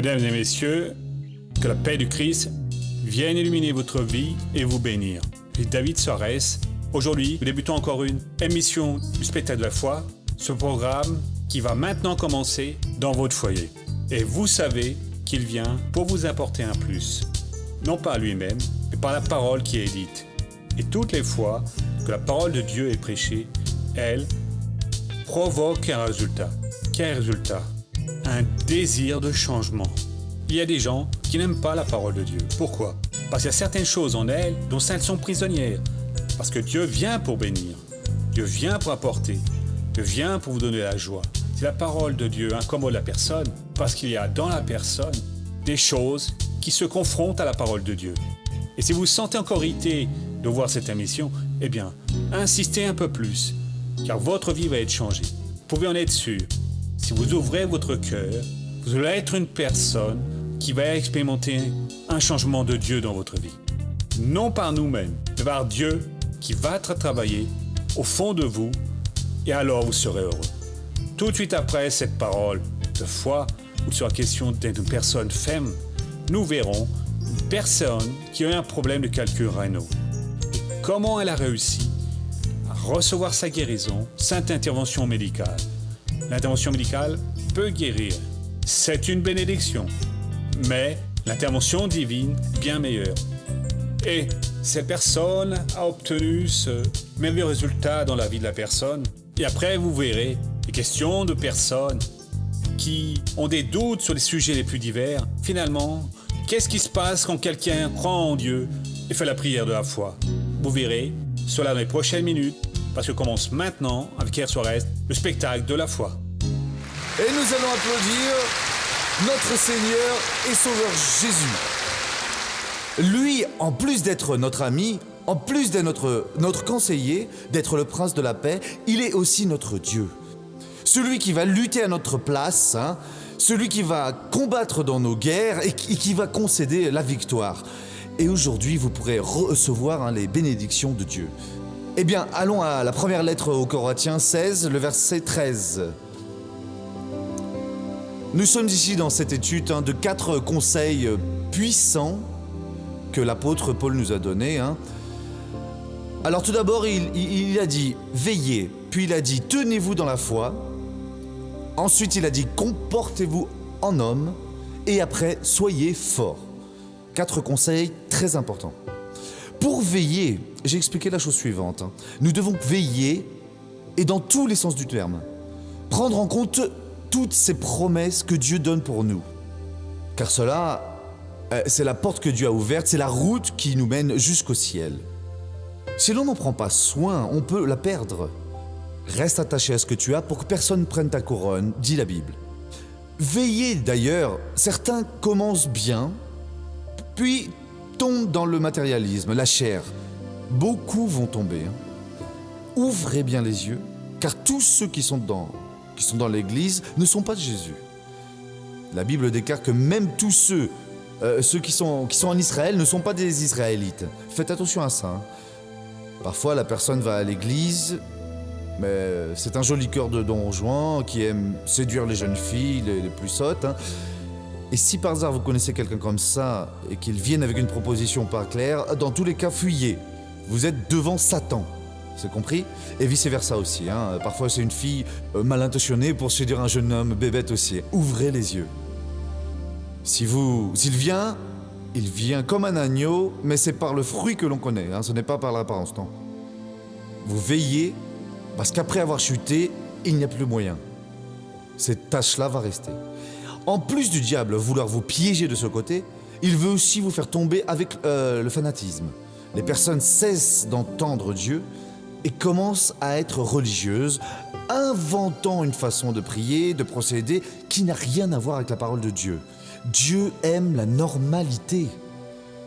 Mesdames et messieurs, que la paix du Christ vienne illuminer votre vie et vous bénir. Je suis David Soares. Aujourd'hui, nous débutons encore une émission du spectacle de la foi, ce programme qui va maintenant commencer dans votre foyer. Et vous savez qu'il vient pour vous apporter un plus. Non pas lui-même, mais par la parole qui est dite. Et toutes les fois que la parole de Dieu est prêchée, elle provoque un résultat. Quel résultat? Un désir de changement. Il y a des gens qui n'aiment pas la parole de Dieu. Pourquoi? Parce qu'il y a certaines choses en elles dont elles sont prisonnières. Parce que Dieu vient pour bénir. Dieu vient pour apporter. Dieu vient pour vous donner la joie. Si la parole de Dieu incommode la personne, parce qu'il y a dans la personne des choses qui se confrontent à la parole de Dieu. Et si vous vous sentez encore irrité de voir cette émission, eh bien, insistez un peu plus, car votre vie va être changée. Vous pouvez en être sûr. Si vous ouvrez votre cœur, vous allez être une personne qui va expérimenter un changement de Dieu dans votre vie. Non par nous-mêmes, mais par Dieu qui va travailler au fond de vous, et alors vous serez heureux. Tout de suite après cette parole de foi, où sur la question d'être une personne ferme, nous verrons une personne qui a eu un problème de calcul rénal. Et comment elle a réussi à recevoir sa guérison, cette intervention médicale. L'intervention médicale peut guérir. C'est une bénédiction. Mais l'intervention divine est bien meilleure. Et cette personne a obtenu ce merveilleux résultat dans la vie de la personne. Et après, vous verrez les questions de personnes qui ont des doutes sur les sujets les plus divers. Finalement, qu'est-ce qui se passe quand quelqu'un croit en Dieu et fait la prière de la foi? Vous verrez cela dans les prochaines minutes, parce que commence maintenant, avec R. Soares, le spectacle de la foi. Et nous allons applaudir notre Seigneur et Sauveur Jésus. Lui, en plus d'être notre ami, en plus d'être notre conseiller, d'être le prince de la paix, il est aussi notre Dieu. Celui qui va lutter à notre place, celui qui va combattre dans nos guerres et qui va concéder la victoire. Et aujourd'hui, vous pourrez recevoir les bénédictions de Dieu. Eh bien, allons à la première lettre aux Corinthiens 16, le verset 13. Nous sommes ici dans cette étude de 4 conseils puissants que l'apôtre Paul nous a donnés. Alors tout d'abord, il a dit « veillez », puis il a dit « tenez-vous dans la foi », ensuite il a dit « comportez-vous en homme », et après « soyez forts ». 4 conseils très importants. Pour veiller, j'ai expliqué la chose suivante. Nous devons veiller, et dans tous les sens du terme, prendre en compte toutes ces promesses que Dieu donne pour nous. Car cela, c'est la porte que Dieu a ouverte, c'est la route qui nous mène jusqu'au ciel. Si l'on n'en prend pas soin, on peut la perdre. Reste attaché à ce que tu as pour que personne ne prenne ta couronne, dit la Bible. Veillez d'ailleurs, certains commencent bien, puis tombent dans le matérialisme, la chair. Beaucoup vont tomber. Ouvrez bien les yeux, car tous ceux qui sont dans l'Église ne sont pas de Jésus. La Bible déclare que même tous ceux qui sont en Israël ne sont pas des Israélites. Faites attention à ça. Parfois, la personne va à l'église, mais c'est un joli cœur de Don Juan qui aime séduire les jeunes filles, les plus sottes. Et si par hasard vous connaissez quelqu'un comme ça et qu'il vienne avec une proposition pas claire, dans tous les cas, fuyez. Vous êtes devant Satan. C'est compris? Et vice-versa aussi. Parfois, c'est une fille mal intentionnée pour séduire un jeune homme bébête aussi. Ouvrez les yeux. S'il vient comme un agneau, mais c'est par le fruit que l'on connaît. Ce n'est pas par l'apparence, non. Vous veillez, parce qu'après avoir chuté, il n'y a plus moyen. Cette tâche-là va rester. En plus du diable vouloir vous piéger de ce côté, il veut aussi vous faire tomber avec le fanatisme. Les personnes cessent d'entendre Dieu et commencent à être religieuses, inventant une façon de prier, de procéder qui n'a rien à voir avec la parole de Dieu. Dieu aime la normalité.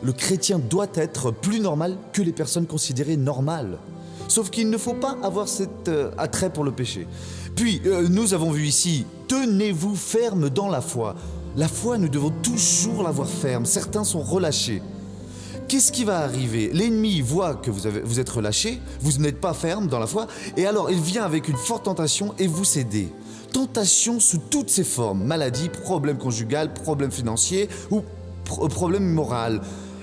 Le chrétien doit être plus normal que les personnes considérées normales. Sauf qu'il ne faut pas avoir cet attrait pour le péché. Puis, nous avons vu ici, tenez-vous ferme dans la foi. La foi, nous devons toujours l'avoir ferme. Certains sont relâchés. Qu'est-ce qui va arriver? L'ennemi voit que vous êtes relâché, vous n'êtes pas ferme dans la foi, et alors il vient avec une forte tentation et vous cédez. tentation sous toutes ses formes, maladie, problème conjugal, problème financier ou problème moral.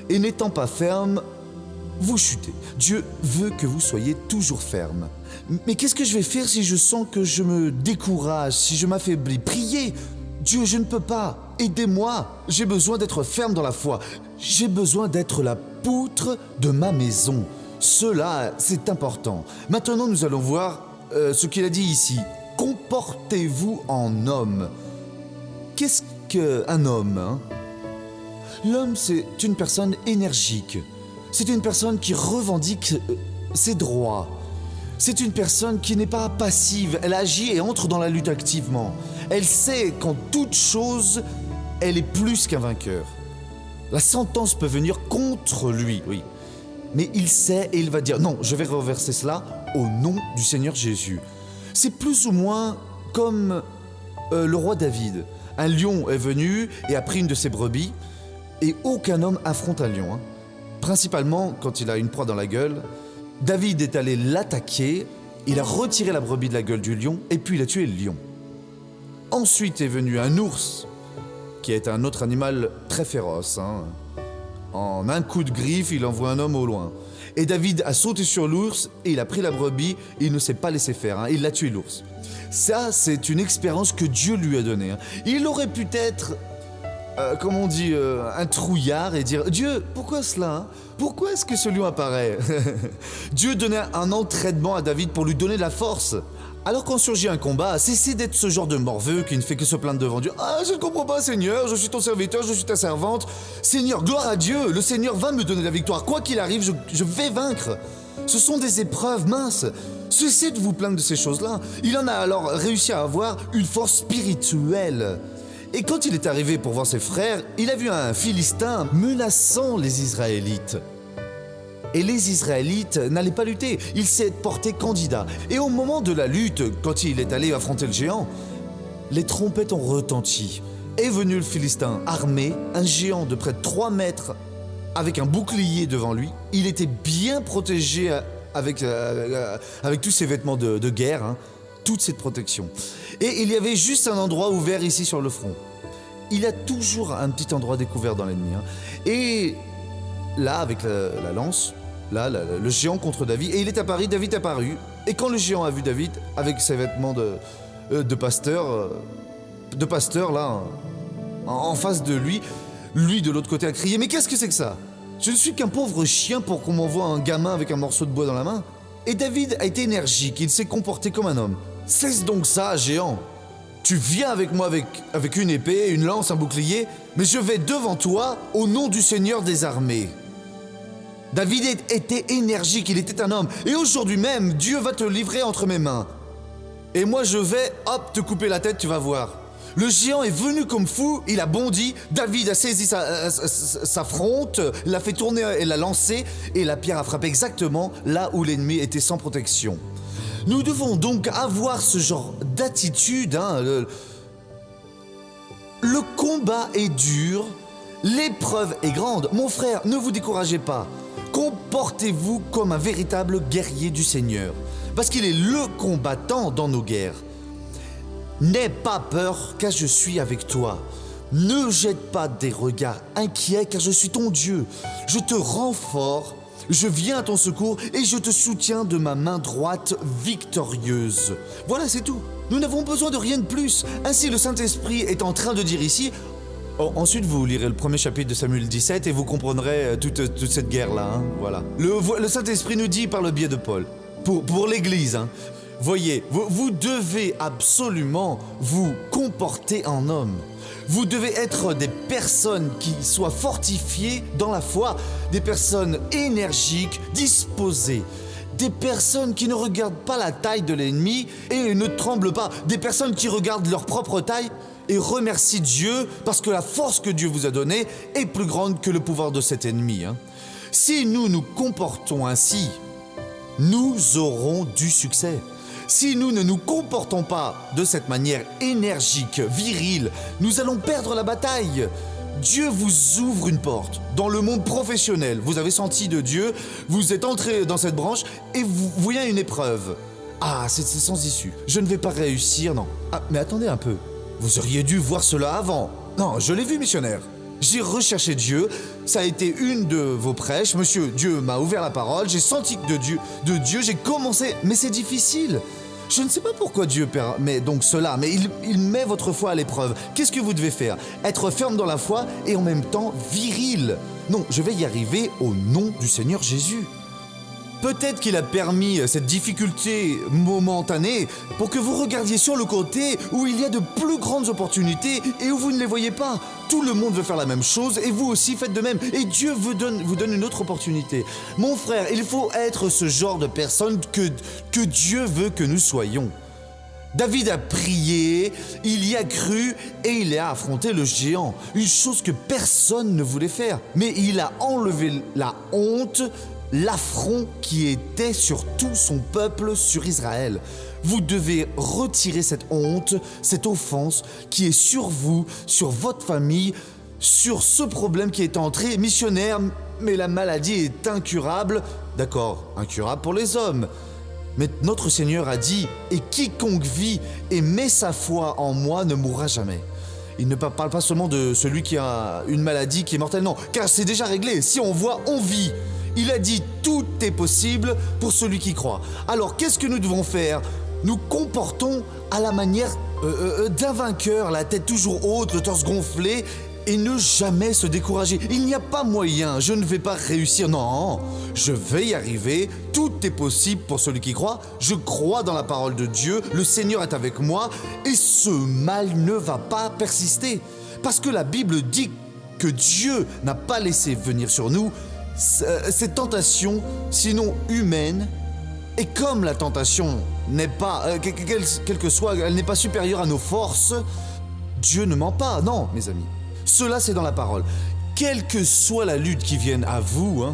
Et n'étant pas ferme, vous chutez. Dieu veut que vous soyez toujours ferme. Mais qu'est-ce que je vais faire si je sens que je me décourage, si je m'affaiblis? Priez. Dieu, je ne peux pas. Aidez-moi. J'ai besoin d'être ferme dans la foi. J'ai besoin d'être la poutre de ma maison. Cela, c'est important. Maintenant, nous allons voir ce qu'il a dit ici. Comportez-vous en homme. Qu'est-ce qu'un homme, hein? L'homme, c'est une personne énergique. C'est une personne qui revendique ses droits. C'est une personne qui n'est pas passive. Elle agit et entre dans la lutte activement. Elle sait qu'en toute chose, elle est plus qu'un vainqueur. La sentence peut venir contre lui, oui. Mais il sait et il va dire, non, je vais renverser cela au nom du Seigneur Jésus. C'est plus ou moins comme le roi David. Un lion est venu et a pris une de ses brebis, et aucun homme affronte un lion. Principalement quand il a une proie dans la gueule. David est allé l'attaquer, il a retiré la brebis de la gueule du lion, et puis il a tué le lion. Ensuite est venu un ours, qui est un autre animal très féroce. En un coup de griffe, il envoie un homme au loin. Et David a sauté sur l'ours, et il a pris la brebis, et il ne s'est pas laissé faire. Il a tué l'ours. Ça, c'est une expérience que Dieu lui a donnée. Il aurait pu être, comme on dit, un trouillard et dire « Dieu, pourquoi cela? Pourquoi est-ce que ce lion apparaît ?» Dieu donnait un entraînement à David pour lui donner de la force. Alors quand surgit un combat, cessez d'être ce genre de morveux qui ne fait que se plaindre devant Dieu. « Ah, je ne comprends pas, Seigneur, je suis ton serviteur, je suis ta servante. Seigneur, gloire à Dieu, le Seigneur va me donner la victoire. Quoi qu'il arrive, je vais vaincre. » Ce sont des épreuves minces. Cessez de vous plaindre de ces choses-là. Il en a alors réussi à avoir une force spirituelle. Et quand il est arrivé pour voir ses frères, il a vu un Philistin menaçant les Israélites. Et les Israélites n'allaient pas lutter, il s'est porté candidat. Et au moment de la lutte, quand il est allé affronter le géant, les trompettes ont retenti. Est venu le Philistin armé, un géant de près de 3 mètres, avec un bouclier devant lui. Il était bien protégé avec tous ses vêtements de guerre, toute cette protection. Et il y avait juste un endroit ouvert ici sur le front. Il a toujours un petit endroit découvert dans l'ennemi. Et là, avec la lance, là, le géant contre David, et il est apparu, David est apparu. Et quand le géant a vu David, avec ses vêtements de pasteur, là, en face de lui de l'autre côté a crié « Mais qu'est-ce que c'est que ça? Je ne suis qu'un pauvre chien pour qu'on m'envoie un gamin avec un morceau de bois dans la main. » Et David a été énergique, il s'est comporté comme un homme. « Cesse donc ça, géant. Tu viens avec moi avec une épée, une lance, un bouclier, mais je vais devant toi au nom du Seigneur des armées. » David était énergique, il était un homme. Et aujourd'hui même, Dieu va te livrer entre mes mains. Et moi je vais, hop, te couper la tête, tu vas voir. Le géant est venu comme fou, il a bondi, David a saisi sa fronte, l'a fait tourner et l'a lancé, et la pierre a frappé exactement là où l'ennemi était sans protection. Nous devons donc avoir ce genre d'attitude. Le combat est dur, l'épreuve est grande. Mon frère, ne vous découragez pas. Comportez-vous comme un véritable guerrier du Seigneur, parce qu'il est le combattant dans nos guerres. N'aie pas peur, car je suis avec toi. Ne jette pas des regards inquiets, car je suis ton Dieu. Je te rends fort, je viens à ton secours et je te soutiens de ma main droite victorieuse. Voilà, c'est tout. Nous n'avons besoin de rien de plus. Ainsi, le Saint-Esprit est en train de dire ici... ensuite, vous lirez le premier chapitre de Samuel 17 et vous comprendrez toute cette guerre-là. Voilà. Le Saint-Esprit nous dit par le biais de Paul, pour l'Église, voyez, vous devez absolument vous comporter en homme. Vous devez être des personnes qui soient fortifiées dans la foi, des personnes énergiques, disposées, des personnes qui ne regardent pas la taille de l'ennemi et ne tremblent pas, des personnes qui regardent leur propre taille et remercient Dieu parce que la force que Dieu vous a donnée est plus grande que le pouvoir de cet ennemi. Si nous nous comportons ainsi, nous aurons du succès. Si nous ne nous comportons pas de cette manière énergique, virile, nous allons perdre la bataille. Dieu vous ouvre une porte dans le monde professionnel. Vous avez senti de Dieu, vous êtes entré dans cette branche et vous voyez une épreuve. Ah, c'est sans issue. Je ne vais pas réussir, non. Ah, mais attendez un peu. Vous auriez dû voir cela avant. Non, je l'ai vu, missionnaire. J'ai recherché Dieu, ça a été une de vos prêches. Monsieur, Dieu m'a ouvert la parole, j'ai senti que de Dieu, j'ai commencé, mais c'est difficile. Je ne sais pas pourquoi Dieu permet donc cela, mais il met votre foi à l'épreuve. Qu'est-ce que vous devez faire? Être ferme dans la foi et en même temps viril. Non, je vais y arriver au nom du Seigneur Jésus. Peut-être qu'il a permis cette difficulté momentanée pour que vous regardiez sur le côté où il y a de plus grandes opportunités et où vous ne les voyez pas. Tout le monde veut faire la même chose et vous aussi faites de même. Et Dieu vous donne une autre opportunité. Mon frère, il faut être ce genre de personne que Dieu veut que nous soyons. David a prié, il y a cru et il a affronté le géant. Une chose que personne ne voulait faire. Mais il a enlevé la honte, l'affront qui était sur tout son peuple, sur Israël. Vous devez retirer cette honte, cette offense qui est sur vous, sur votre famille, sur ce problème qui est entré. Missionnaire, mais la maladie est incurable. D'accord, incurable pour les hommes. Mais notre Seigneur a dit « Et quiconque vit et met sa foi en moi ne mourra jamais ». Il ne parle pas seulement de celui qui a une maladie qui est mortelle, non, car c'est déjà réglé. Si on voit, on vit. Il a dit « Tout est possible pour celui qui croit ». Alors, qu'est-ce que nous devons faire? Nous comportons à la manière d'un vainqueur, la tête toujours haute, le torse gonflé, et ne jamais se décourager. Il n'y a pas moyen, je ne vais pas réussir, non, je vais y arriver, tout est possible pour celui qui croit. Je crois dans la parole de Dieu, le Seigneur est avec moi, et ce mal ne va pas persister. Parce que la Bible dit que Dieu n'a pas laissé venir sur nous cette tentation, sinon humaine, et comme la tentation n'est pas, quelle que soit, elle n'est pas supérieure à nos forces, Dieu ne ment pas, non, mes amis. Cela, c'est dans la parole. Quelle que soit la lutte qui vienne à vous,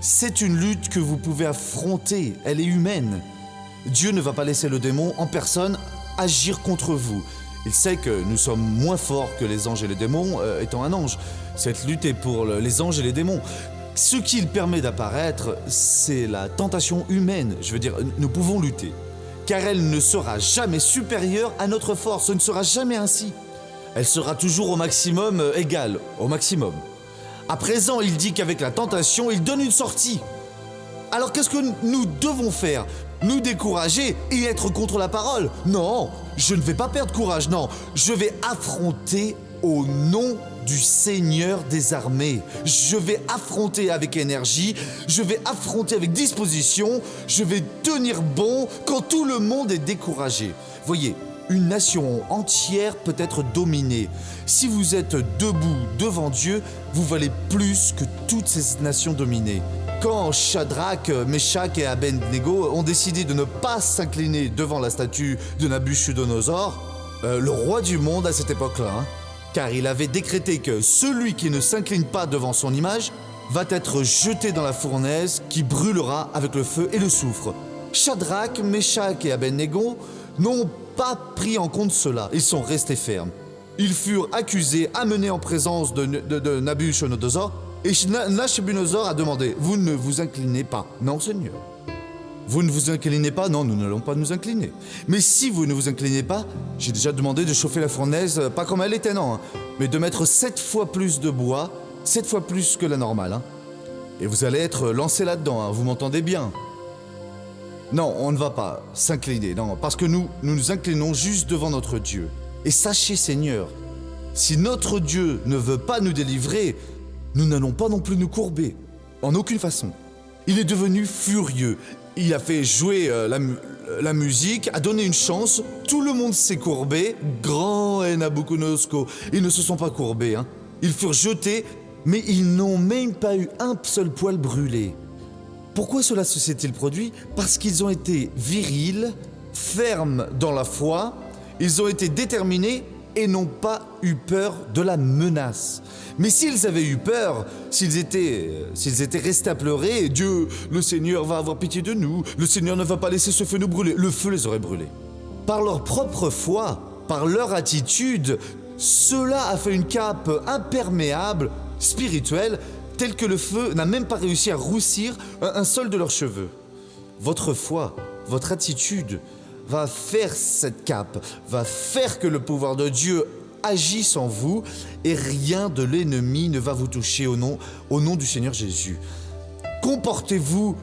c'est une lutte que vous pouvez affronter, elle est humaine. Dieu ne va pas laisser le démon en personne agir contre vous. Il sait que nous sommes moins forts que les anges et les démons, étant un ange. Cette lutte est pour les anges et les démons. Ce qu'il permet d'apparaître, c'est la tentation humaine. Je veux dire, nous pouvons lutter. Car elle ne sera jamais supérieure à notre force. Ce ne sera jamais ainsi. Elle sera toujours au maximum égale, au maximum. À présent, il dit qu'avec la tentation, il donne une sortie. Alors qu'est-ce que nous devons faire? Nous décourager et être contre la parole? Non, je ne vais pas perdre courage, non. Je vais affronter au nom du Seigneur des armées. Je vais affronter avec énergie, je vais affronter avec disposition, je vais tenir bon quand tout le monde est découragé. Voyez, une nation entière peut être dominée. Si vous êtes debout devant Dieu, vous valez plus que toutes ces nations dominées. Quand Shadrach, Meshach et Abednego ont décidé de ne pas s'incliner devant la statue de Nabuchodonosor, le roi du monde à cette époque-là, car il avait décrété que celui qui ne s'incline pas devant son image va être jeté dans la fournaise qui brûlera avec le feu et le soufre. Shadrach, Meshach et Abednego n'ont pas pris en compte cela, ils sont restés fermes. Ils furent accusés, amenés en présence de Nabuchodonosor, et Nabuchodonosor a demandé « Vous ne vous inclinez pas ?» « Non, Seigneur. » « Vous ne vous inclinez pas ?» « Non, nous n'allons pas nous incliner. » « Mais si vous ne vous inclinez pas, j'ai déjà demandé de chauffer la fournaise, pas comme elle était, non, mais de mettre 7 fois plus de bois, 7 fois plus que la normale. Et vous allez être lancé là-dedans, vous m'entendez bien? Non, on ne va pas s'incliner, non, parce que nous nous inclinons juste devant notre Dieu. Et sachez, Seigneur, si notre Dieu ne veut pas nous délivrer, nous n'allons pas non plus nous courber, en aucune façon. Il est devenu furieux. Il a fait jouer la musique, a donné une chance, tout le monde s'est courbé, grand et Nabucodonosor, ils ne se sont pas courbés, Ils furent jetés, mais ils n'ont même pas eu un seul poil brûlé. Pourquoi cela se s'est-il produit? Parce qu'ils ont été virils, fermes dans la foi, ils ont été déterminés et n'ont pas eu peur de la menace. Mais s'ils avaient eu peur, s'ils étaient restés à pleurer, Dieu, le Seigneur va avoir pitié de nous, le Seigneur ne va pas laisser ce feu nous brûler, le feu les aurait brûlés. Par leur propre foi, par leur attitude, cela a fait une cape imperméable, spirituelle, telle que le feu n'a même pas réussi à roussir un seul de leurs cheveux. Votre foi, votre attitude va faire cette cape, va faire que le pouvoir de Dieu agisse en vous et rien de l'ennemi ne va vous toucher au nom du Seigneur Jésus. Comportez-vous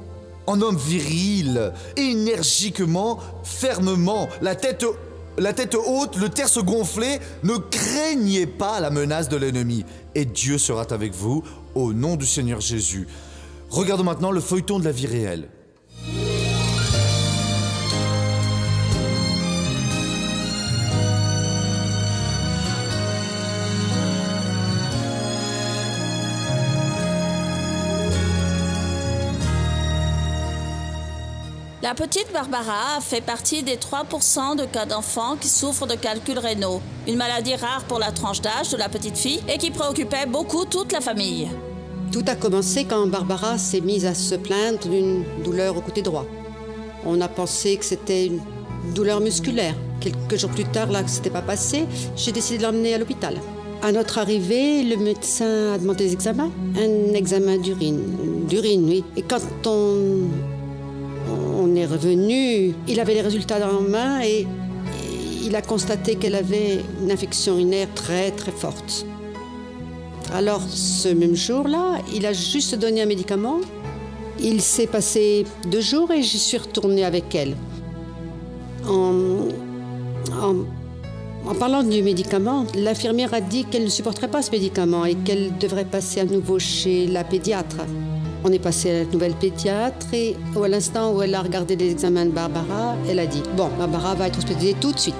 en homme viril, énergiquement, fermement, la tête haute, le torse gonflé, ne craignez pas la menace de l'ennemi et Dieu sera avec vous au nom du Seigneur Jésus. Regardons maintenant le feuilleton de la vie réelle. La petite Barbara fait partie des 3% de cas d'enfants qui souffrent de calculs rénaux, une maladie rare pour la tranche d'âge de la petite fille et qui préoccupait beaucoup toute la famille. Tout a commencé quand Barbara s'est mise à se plaindre d'une douleur au côté droit. On a pensé que c'était une douleur musculaire. Quelques jours plus tard, là, que ce n'était pas passé, j'ai décidé de l'emmener à l'hôpital. À notre arrivée, le médecin a demandé des examens. Un examen d'urine, oui. Et quand on est revenu, il avait les résultats dans la main et il a constaté qu'elle avait une infection urinaire très très forte. Alors ce même jour-là, il a juste donné un médicament. Il s'est passé 2 jours et j'y suis retournée avec elle. En parlant du médicament, l'infirmière a dit qu'elle ne supporterait pas ce médicament et qu'elle devrait passer à nouveau chez la pédiatre. On est passé à la nouvelle pédiatre et à l'instant où elle a regardé les examens de Barbara, elle a dit « Bon, Barbara va être hospitalisée tout de suite.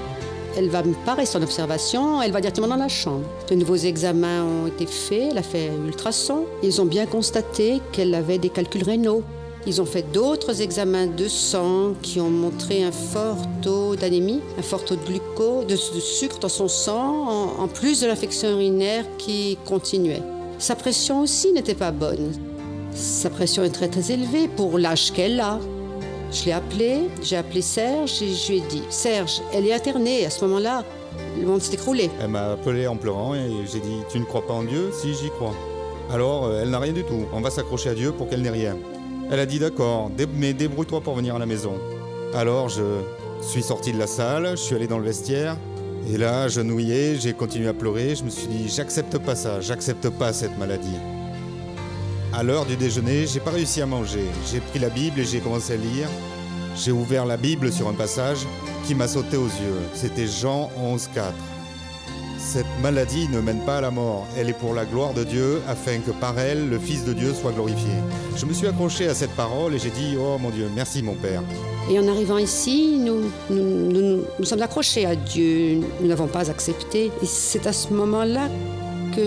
Elle ne va pas rester en observation, elle va directement dans la chambre. » De nouveaux examens ont été faits, elle a fait un ultrason. Ils ont bien constaté qu'elle avait des calculs rénaux. Ils ont fait d'autres examens de sang qui ont montré un fort taux d'anémie, un fort taux de glucose, de sucre dans son sang, en plus de l'infection urinaire qui continuait. Sa pression aussi n'était pas bonne. Sa pression est très très élevée pour l'âge qu'elle a. Je l'ai appelé, j'ai appelé Serge et je lui ai dit « Serge, elle est internée. » À ce moment-là, le monde s'est écroulé. Elle m'a appelé en pleurant et j'ai dit « Tu ne crois pas en Dieu ?» « Si, j'y crois. » Alors, elle n'a rien du tout. On va s'accrocher à Dieu pour qu'elle n'ait rien. Elle a dit « D'accord, mais débrouille-toi pour venir à la maison. » Alors, je suis sorti de la salle, je suis allé dans le vestiaire. Et là, agenouillé, j'ai continué à pleurer. Je me suis dit « J'accepte pas ça, j'accepte pas cette maladie. » À l'heure du déjeuner, j'ai pas réussi à manger. J'ai pris la Bible et j'ai commencé à lire. J'ai ouvert la Bible sur un passage qui m'a sauté aux yeux. C'était Jean 11,4. Cette maladie ne mène pas à la mort. Elle est pour la gloire de Dieu, afin que par elle, le Fils de Dieu soit glorifié. Je me suis accroché à cette parole et j'ai dit « Oh mon Dieu, merci mon Père ». Et en arrivant ici, nous sommes accrochés à Dieu. Nous n'avons pas accepté. Et c'est à ce moment-là que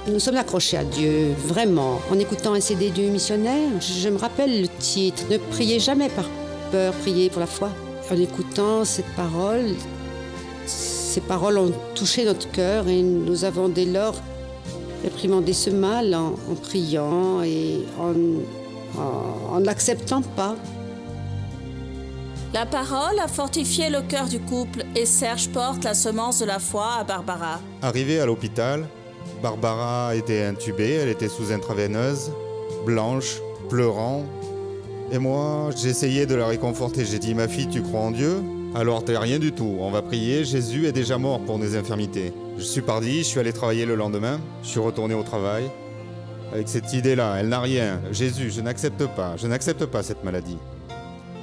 nous sommes accrochés à Dieu, vraiment. En écoutant un CD du missionnaire, je me rappelle le titre « Ne priez jamais par peur, priez pour la foi ». En écoutant ces paroles ont touché notre cœur et nous avons dès lors réprimandé ce mal en priant et en l'acceptant pas. La parole a fortifié le cœur du couple et Serge porte la semence de la foi à Barbara. Arrivé à l'hôpital, Barbara était intubée, elle était sous intraveineuse, blanche, pleurant. Et moi, j'essayais de la réconforter. J'ai dit « Ma fille, tu crois en Dieu ? Alors t'as rien du tout. On va prier, Jésus est déjà mort pour nos infirmités. » Je suis parti, je suis allé travailler le lendemain. Je suis retourné au travail avec cette idée-là. Elle n'a rien. Jésus, je n'accepte pas cette maladie.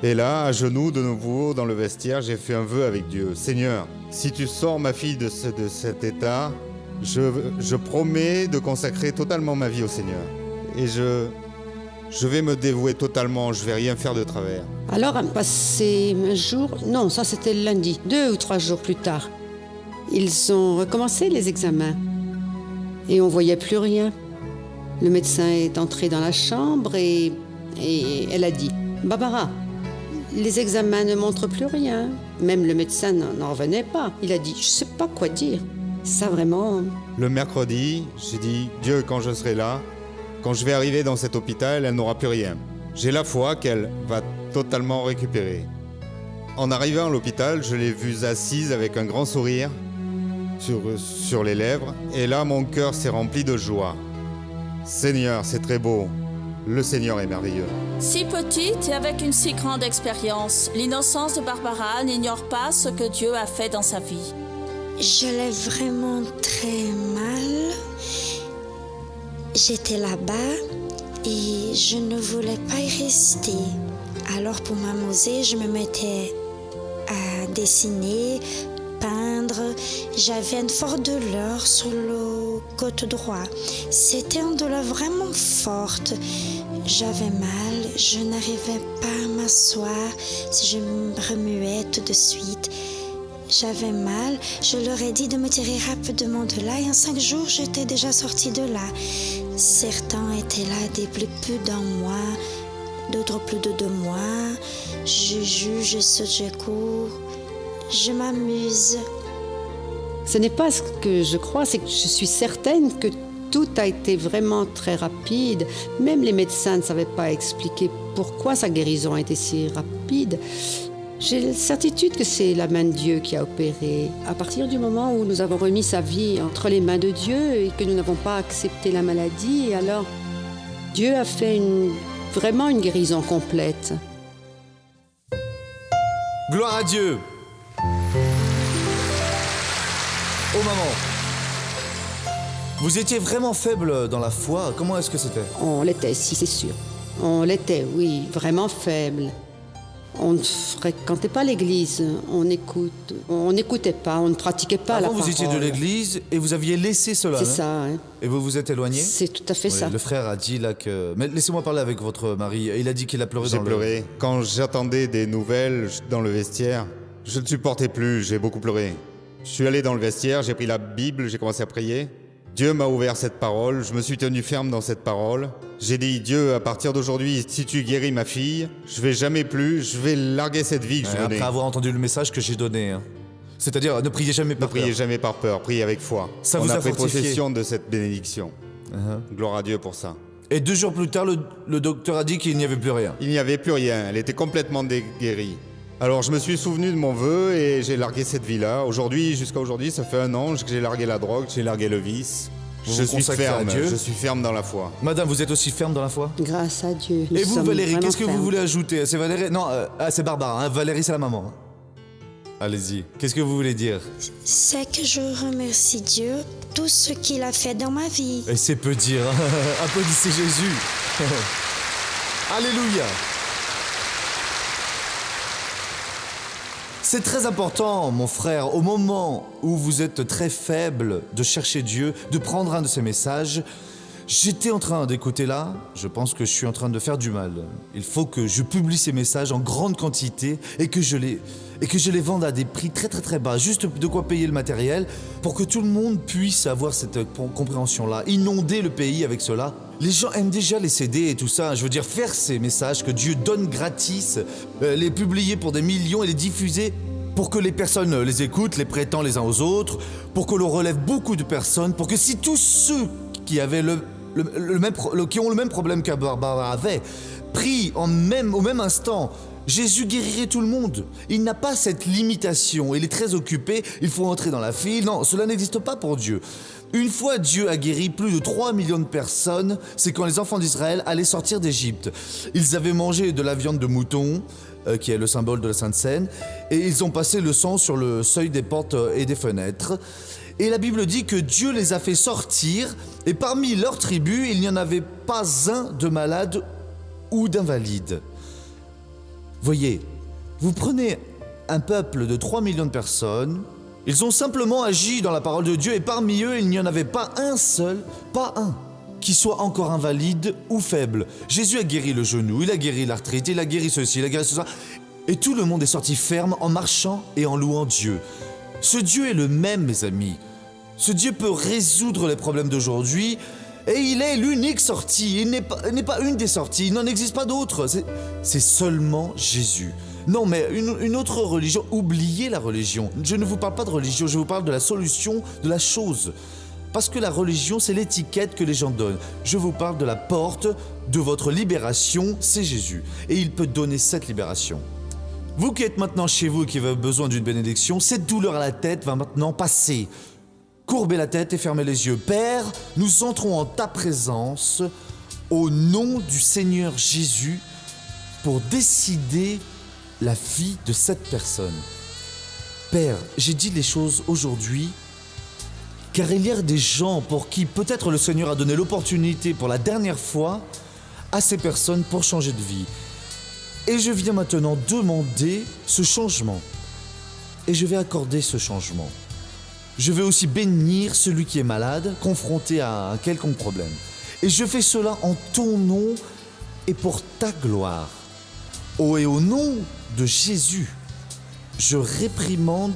Et là, à genoux de nouveau dans le vestiaire, j'ai fait un vœu avec Dieu. « Seigneur, si tu sors ma fille de cet état, je promets de consacrer totalement ma vie au Seigneur. Et je vais me dévouer totalement, je ne vais rien faire de travers. » Alors, passé un jour, non, ça c'était le lundi, 2 ou 3 jours plus tard, ils ont recommencé les examens et on ne voyait plus rien. Le médecin est entré dans la chambre et elle a dit « Barbara, les examens ne montrent plus rien. » Même le médecin n'en revenait pas. Il a dit « Je ne sais pas quoi dire. » Ça vraiment... Le mercredi, j'ai dit « Dieu, quand je serai là, quand je vais arriver dans cet hôpital, elle n'aura plus rien. J'ai la foi qu'elle va totalement récupérer. » En arrivant à l'hôpital, je l'ai vue assise avec un grand sourire sur les lèvres. Et là, mon cœur s'est rempli de joie. « Seigneur, c'est très beau. Le Seigneur est merveilleux. Si petite et avec une si grande expérience, l'innocence de Barbara n'ignore pas ce que Dieu a fait dans sa vie. Je l'ai vraiment très mal. J'étais là-bas et je ne voulais pas y rester. Alors pour m'amuser, je me mettais à dessiner, peindre. J'avais une forte douleur sur le côté droit. C'était une douleur vraiment forte. J'avais mal, je n'arrivais pas à m'asseoir si je me remuais tout de suite. J'avais mal, je leur ai dit de me tirer rapidement de là et en 5 jours, j'étais déjà sortie de là. Certains étaient là depuis plus d'un mois, d'autres plus de 2 mois. Je joue, je saute, je cours, je m'amuse. Ce n'est pas ce que je crois, c'est que je suis certaine que tout a été vraiment très rapide. Même les médecins ne savaient pas expliquer pourquoi sa guérison a été si rapide. J'ai la certitude que c'est la main de Dieu qui a opéré. À partir du moment où nous avons remis sa vie entre les mains de Dieu et que nous n'avons pas accepté la maladie, et alors Dieu a fait vraiment une guérison complète. Gloire à Dieu. Oh maman, vous étiez vraiment faible dans la foi. Comment est-ce que c'était? On l'était, si c'est sûr. On l'était, oui, vraiment faible. On ne fréquentait pas l'église, on n'écoutait pas, on ne pratiquait pas la parole. Avant, vous étiez de l'église et vous aviez laissé cela. C'est ça, hein. Et vous vous êtes éloigné? C'est tout à fait ça. Le frère a dit là que... Mais laissez-moi parler avec votre mari. Il a dit qu'il a pleuré J'ai pleuré. Quand j'attendais des nouvelles dans le vestiaire, je ne supportais plus, j'ai beaucoup pleuré. Je suis allé dans le vestiaire, j'ai pris la Bible, j'ai commencé à prier. Dieu m'a ouvert cette parole, je me suis tenu ferme dans cette parole. J'ai dit, Dieu, à partir d'aujourd'hui, si tu guéris ma fille, je vais larguer cette vie que je menais. Après avoir entendu le message que j'ai donné. Hein. C'est-à-dire, ne priez jamais par peur. Ne priez jamais par peur, priez avec foi. Ça On vous a a pris fortifié. possession de cette bénédiction. Gloire à Dieu pour ça. Et 2 jours plus tard, le docteur a dit qu'il n'y avait plus rien. Il n'y avait plus rien, elle était complètement guérie. Alors je me suis souvenu de mon vœu et j'ai largué cette vie-là. Jusqu'à aujourd'hui, ça fait 1 an que j'ai largué la drogue, j'ai largué le vice. Je suis ferme dans la foi. Madame, vous êtes aussi ferme dans la foi? Grâce à Dieu. Et vous, Valérie, vraiment qu'est-ce que fermes. vous voulez ajouter? C'est Valérie? Non, c'est Barbara, hein. Valérie, c'est la maman. Hein. Allez-y. Qu'est-ce que vous voulez dire? C'est que je remercie Dieu tout ce qu'il a fait dans ma vie. Et c'est peu dire. Applaudissez Jésus. Alléluia. C'est très important, mon frère, au moment où vous êtes très faible, de chercher Dieu, de prendre un de ses messages. J'étais en train d'écouter là, je pense que je suis en train de faire du mal. Il faut que je publie ces messages en grande quantité et que je les vende à des prix très très très bas, juste de quoi payer le matériel, pour que tout le monde puisse avoir cette compréhension-là, inonder le pays avec cela. Les gens aiment déjà les CD et tout ça, je veux dire faire ces messages que Dieu donne gratis, les publier pour des millions et les diffuser pour que les personnes les écoutent, les prêtant les uns aux autres, pour que l'on relève beaucoup de personnes, pour que si tous ceux qui avaient qui ont le même problème que Barbara avait, pris au même instant, Jésus guérirait tout le monde. Il n'a pas cette limitation, il est très occupé, il faut entrer dans la file. Non, cela n'existe pas pour Dieu. Une fois Dieu a guéri plus de 3 millions de personnes, c'est quand les enfants d'Israël allaient sortir d'Égypte. Ils avaient mangé de la viande de mouton, qui est le symbole de la Sainte Seine, et ils ont passé le sang sur le seuil des portes et des fenêtres. Et la Bible dit que Dieu les a fait sortir, et parmi leurs tribus, il n'y en avait pas un de malade ou d'invalide. Voyez, vous prenez un peuple de 3 millions de personnes, ils ont simplement agi dans la parole de Dieu, et parmi eux, il n'y en avait pas un seul, pas un, qui soit encore invalide ou faible. Jésus a guéri le genou, il a guéri l'arthrite, il a guéri ceci, il a guéri cela, et tout le monde est sorti ferme en marchant et en louant Dieu. Ce Dieu est le même, mes amis. Ce Dieu peut résoudre les problèmes d'aujourd'hui, et il est l'unique sortie. Il n'est pas une des sorties, il n'en existe pas d'autre. C'est seulement Jésus. Non, mais une autre religion, oubliez la religion. Je ne vous parle pas de religion, je vous parle de la solution de la chose. Parce que la religion, c'est l'étiquette que les gens donnent. Je vous parle de la porte de votre libération, c'est Jésus. Et il peut donner cette libération. Vous qui êtes maintenant chez vous et qui avez besoin d'une bénédiction, cette douleur à la tête va maintenant passer. Courbez la tête et fermez les yeux. Père, nous entrons en ta présence au nom du Seigneur Jésus pour décider la vie de cette personne. Père, j'ai dit les choses aujourd'hui car il y a des gens pour qui peut-être le Seigneur a donné l'opportunité pour la dernière fois à ces personnes pour changer de vie. Et je viens maintenant demander ce changement. Et je vais accorder ce changement. Je vais aussi bénir celui qui est malade, confronté à un quelconque problème. Et je fais cela en ton nom et pour ta gloire. Oh, et au nom de Jésus, je réprimande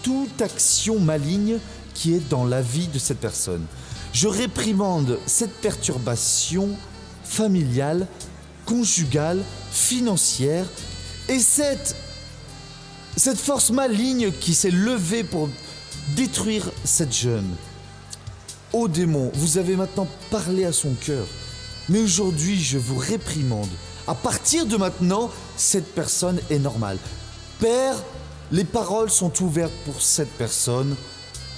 toute action maligne qui est dans la vie de cette personne. Je réprimande cette perturbation familiale, conjugale, financière et cette force maligne qui s'est levée pour détruire cette jeune. Ô démon, vous avez maintenant parlé à son cœur, mais aujourd'hui je vous réprimande. À partir de maintenant, cette personne est normale. Père, les paroles sont ouvertes pour cette personne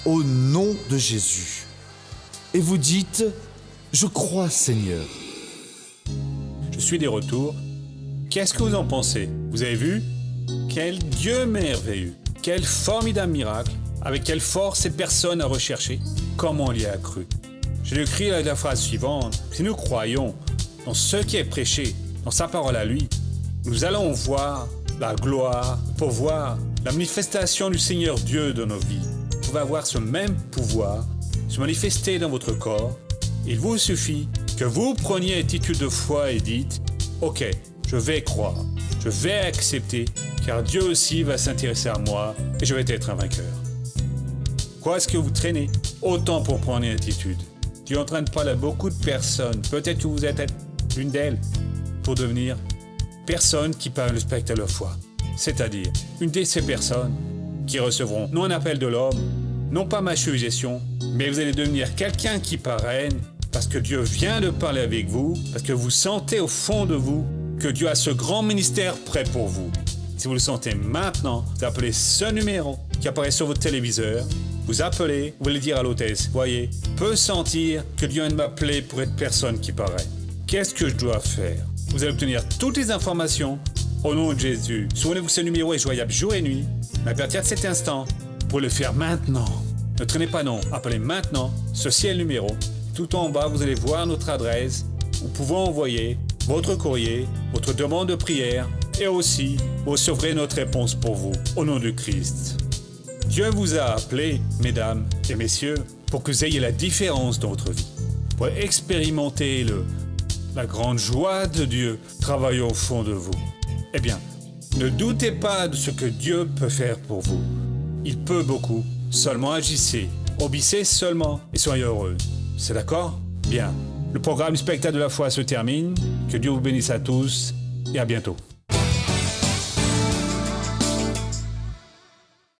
au nom de Jésus. Et vous dites, je crois Seigneur. Je suis de retour. Qu'est-ce que vous en pensez? Vous avez vu? Quel Dieu merveilleux! Quel formidable miracle! Avec quelle force ces personnes a recherché? Comment on y a cru? Je lui écris la phrase suivante. Si nous croyons dans ce qui est prêché, dans sa parole à lui, nous allons voir la gloire, pour voir la manifestation du Seigneur Dieu dans nos vies. Vous pouvez avoir ce même pouvoir se manifester dans votre corps. Il vous suffit que vous preniez attitude de foi et dites « Ok, je vais croire, je vais accepter, car Dieu aussi va s'intéresser à moi et je vais être un vainqueur. » Quoi est-ce que vous traînez? Autant pour prendre une attitude. Dieu est en train de parler à beaucoup de personnes. Peut-être que vous êtes l'une d'elles pour devenir personne qui parle le spectacle de leur foi. C'est-à-dire une de ces personnes qui recevront non un appel de l'homme, non pas ma suggestion, mais vous allez devenir quelqu'un qui parraine parce que Dieu vient de parler avec vous, parce que vous sentez au fond de vous que Dieu a ce grand ministère prêt pour vous. Si vous le sentez maintenant, vous appelez ce numéro qui apparaît sur votre téléviseur. Vous appelez, vous allez dire à l'hôtesse, voyez, peut sentir que Dieu vient de m'appeler pour être personne qui paraît. Qu'est-ce que je dois faire? Vous allez obtenir toutes les informations au nom de Jésus. Souvenez-vous que ce numéro est joignable jour et nuit. Mais à partir de cet instant, vous pouvez le faire maintenant. Ne traînez pas non, appelez maintenant. Ceci est le numéro. Tout en bas, vous allez voir notre adresse. Vous pouvez envoyer votre courrier, votre demande de prière et aussi vous recevrez notre réponse pour vous, au nom de Christ. Dieu vous a appelés, mesdames et messieurs, pour que vous ayez la différence dans votre vie, pour expérimenter la grande joie de Dieu travailler au fond de vous. Eh bien, ne doutez pas de ce que Dieu peut faire pour vous. Il peut beaucoup. Seulement agissez, obéissez seulement et soyez heureux. C'est d'accord? Bien. Le programme du spectacle de la foi se termine. Que Dieu vous bénisse à tous et à bientôt.